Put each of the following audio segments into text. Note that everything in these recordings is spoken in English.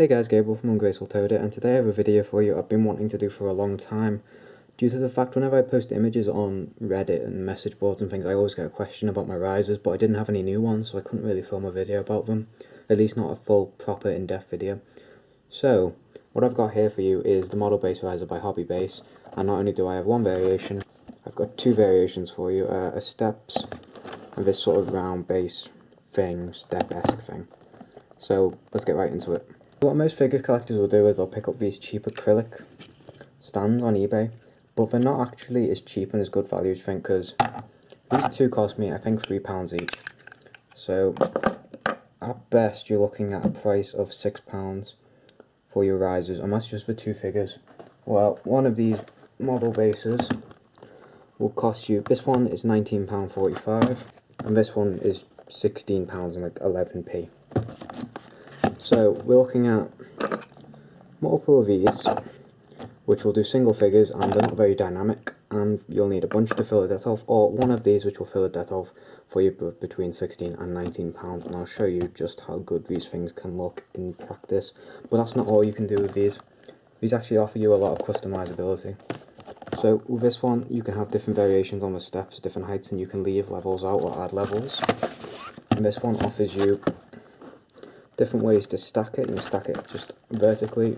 Hey guys, Gabriel from Ungraceful Toad, and today I have a video for you I've been wanting to do for a long time. Due to the fact whenever I post images on Reddit and message boards and things, I always get a question about my risers, but I didn't have any new ones, so I couldn't really film a video about them. At least not a full, proper, in-depth video. So, what I've got here for you is the Model Base Riser by Hobby Base, and not only do I have one variation, I've got two variations for you, a steps and this sort of round base thing, step-esque thing. So, let's get right into it. What most figure collectors will do is they'll pick up these cheap acrylic stands on eBay, but they're not actually as cheap and as good value as you think, because these two cost me I think £3 each. So at best you're looking at a price of £6 for your risers, and that's just for two figures. Well, one of these model bases will cost you, this one is £19.45 and this one is £16 and like 11p. So we're looking at multiple of these, which will do single figures, and they're not very dynamic, and you'll need a bunch to fill a debt off, or one of these which will fill a debt off for you between £16 and £19, and I'll show you just how good these things can look in practice. But that's not all you can do with these. These actually offer you a lot of customizability. So with this one you can have different variations on the steps, different heights, and you can leave levels out or add levels. And this one offers you different ways to stack it. You can stack it just vertically,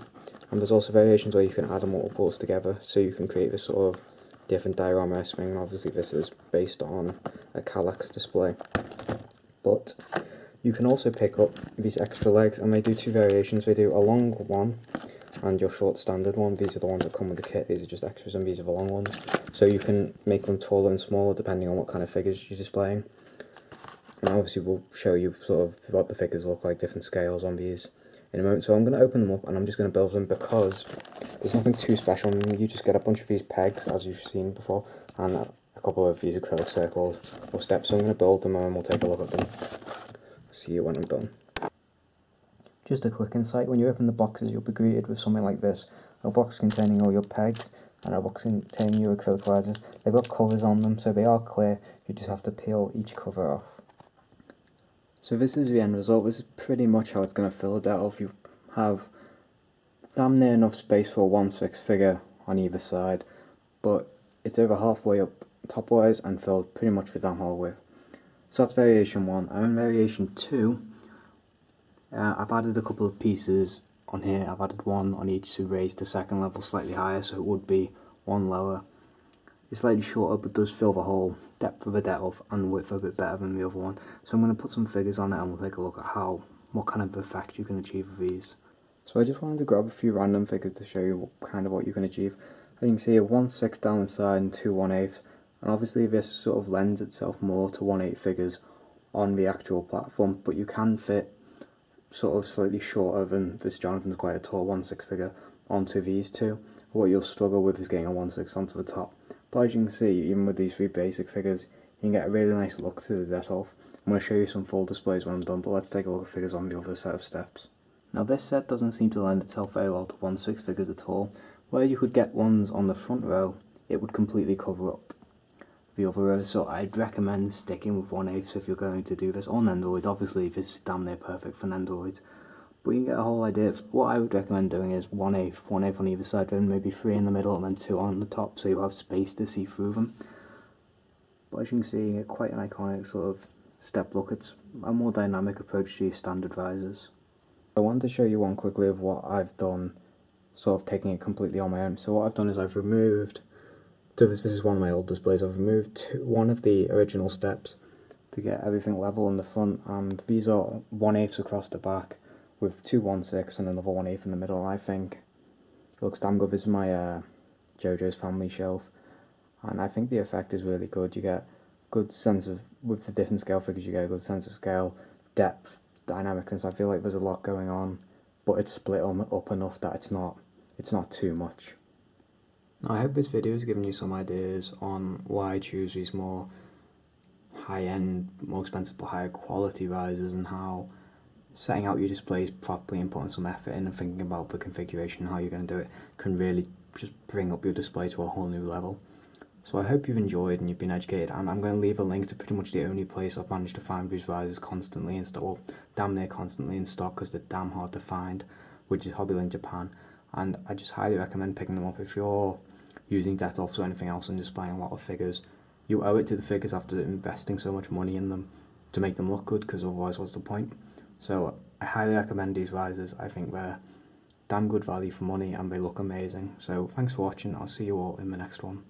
and there's also variations where you can add multiples together, so you can create this sort of different diorama-esque thing. Obviously this is based on a Kallax display, but you can also pick up these extra legs, and they do two variations. They do a long one and your short standard one. These are the ones that come with the kit, these are just extras, and these are the long ones, so you can make them taller and smaller depending on what kind of figures you're displaying. And obviously we'll show you sort of what the figures look like, different scales on these in a moment. So I'm going to open them up and I'm just going to build them, because there's nothing too special. You just get a bunch of these pegs, as you've seen before, and a couple of these acrylic circles or steps. So I'm going to build them and we'll take a look at them. See you when I'm done. Just a quick insight, when you open the boxes you'll be greeted with something like this. A box containing all your pegs and a box containing your acrylic risers. They've got covers on them, so they are clear. You just have to peel each cover off. So this is the end result. This is pretty much how it's going to fill it out. You have damn near enough space for a 1/6 figure on either side, but it's over halfway up top-wise and filled pretty much with damn whole width. So that's variation 1. And in variation 2, I've added a couple of pieces on here. I've added one on each to raise the second level slightly higher, so it would be one lower. It's slightly shorter but does fill the whole depth of the depth and width a bit better than the other one. So I'm going to put some figures on it and we'll take a look at what kind of effect you can achieve with these. So I just wanted to grab a few random figures to show you what you can achieve. As you can see, a 1/6 down the side and two 1/8, and obviously this sort of lends itself more to 1/8 figures on the actual platform, but you can fit sort of slightly shorter than this. Jonathan's quite a tall 1/6 figure onto these two. What you'll struggle with is getting a 1/6 onto the top. But as you can see, even with these three basic figures, you can get a really nice look to the debt off. I'm going to show you some full displays when I'm done, but let's take a look at figures on the other set of steps. Now this set doesn't seem to lend itself very well to 1/6 figures at all. Where you could get ones on the front row, it would completely cover up the other row, so I'd recommend sticking with 1/8 if you're going to do this, or Nendoroids. Obviously this is damn near perfect for Nendoroids. But you can get a whole idea of what I would recommend doing is 1/8 on either side, then maybe 3 in the middle and then 2 on the top, so you have space to see through them. But as you can see, quite an iconic sort of step look. It's a more dynamic approach to your standard risers. I wanted to show you one quickly of what I've done, sort of taking it completely on my own. So what I've done is I've removed, this is one of my old displays, I've removed one of the original steps to get everything level in the front, and these are 1/8 across the back, with two 1/6 and another 1/8 in the middle. I think it looks damn good. This is my JoJo's Family shelf, and I think the effect is really good. You get good sense of, with the different scale figures, you get a good sense of scale, depth, dynamicness. I feel like there's a lot going on, but it's split up enough that it's not too much. I hope this video has given you some ideas on why I choose these more high-end, more expensive but higher quality risers, and how setting out your displays properly and putting some effort in and thinking about the configuration and how you're going to do it can really just bring up your display to a whole new level. So I hope you've enjoyed and you've been educated, and I'm going to leave a link to pretty much the only place I've managed to find these risers constantly in stock, well, damn near constantly in stock, because they're damn hard to find, which is Hobbylink Japan, and I just highly recommend picking them up if you're using Detolfs or anything else and just buying a lot of figures. You owe it to the figures after investing so much money in them to make them look good, because otherwise what's the point? So I highly recommend these risers. I think they're damn good value for money and they look amazing. So thanks for watching. I'll see you all in the next one.